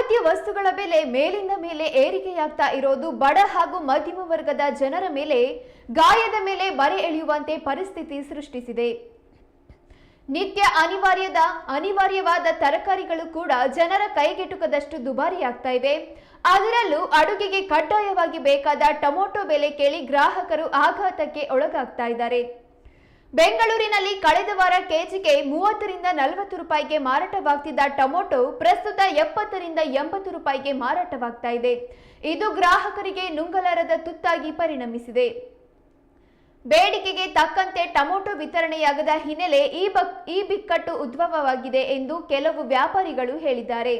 ಅಗತ್ಯ ವಸ್ತುಗಳ ಬೆಲೆ ಮೇಲಿಂದ ಮೇಲೆ ಏರಿಕೆಯಾಗ್ತಾ ಇರೋದು ಬಡ ಹಾಗೂ ಮಧ್ಯಮ ವರ್ಗದ ಜನರ ಮೇಲೆ ಗಾಯದ ಮೇಲೆ ಬರೆ ಎಳೆಯುವಂತೆ ಪರಿಸ್ಥಿತಿ ಸೃಷ್ಟಿಸಿದೆ. ನಿತ್ಯ ಅನಿವಾರ್ಯವಾದ ತರಕಾರಿಗಳು ಕೂಡ ಜನರ ಕೈಗೆಟುಕದಷ್ಟು ದುಬಾರಿಯಾಗ್ತಾ ಇವೆ. ಅದರಲ್ಲೂ ಅಡುಗೆಗೆ ಕಡ್ಡಾಯವಾಗಿ ಬೇಕಾದ ಟೊಮೊಟೊ ಬೆಲೆ ಕೇಳಿ ಗ್ರಾಹಕರು ಆಘಾತಕ್ಕೆ ಒಳಗಾಗ್ತಾ ಇದ್ದಾರೆ. ಬೆಂಗಳೂರಿನಲ್ಲಿ ಕಳೆದ ವಾರ ಕೆಜಿಗೆ 30 ರಿಂದ 40 ರೂಪಾಯಿಗೆ ಮಾರಾಟವಾಗ್ತಿದ್ದ ಟೊಮೊಟೊ ಪ್ರಸ್ತುತ 70 ರಿಂದ 80 ರೂಪಾಯಿಗೆ ಮಾರಾಟವಾಗ್ತಾ ಇದೆ. ಇದು ಗ್ರಾಹಕರಿಗೆ ನುಂಗಲಾರದ ತುತ್ತಾಗಿ ಪರಿಣಮಿಸಿದೆ. ಬೇಡಿಕೆಗೆ ತಕ್ಕಂತೆ ಟೊಮೊಟೊ ವಿತರಣೆಯಾಗದ ಹಿನ್ನೆಲೆ ಈ ಬಿಕ್ಕಟ್ಟು ಉದ್ಭವವಾಗಿದೆ ಎಂದು ಕೆಲವು ವ್ಯಾಪಾರಿಗಳು ಹೇಳಿದ್ದಾರೆ.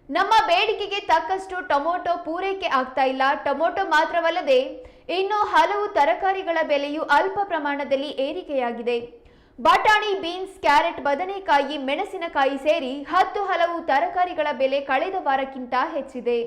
ನಮ್ಮ ಬೇಡಿಕೆಗೆ ತಕ್ಕಷ್ಟು ಟೊಮೊಟೊ ಪೂರೈಕೆ ಆಗ್ತಾ ಇಲ್ಲ. ಟೊಮೊಟೊ ಮಾತ್ರವಲ್ಲದೆ ಇನ್ನು ಹಲವು ತರಕಾರಿಗಳ ಬೆಲೆಯೂ ಅಲ್ಪ ಪ್ರಮಾಣದಲ್ಲಿ ಏರಿಕೆಯಾಗಿದೆ. ಬಟಾಣಿ, ಬೀನ್ಸ್, ಕ್ಯಾರೆಟ್, ಬದನೆಕಾಯಿ, ಮೆಣಸಿನಕಾಯಿ ಸೇರಿ ಹಲವು ತರಕಾರಿಗಳ ಬೆಲೆ ಕಳೆದ ವಾರಕ್ಕಿಂತ ಹೆಚ್ಚಿದೆ.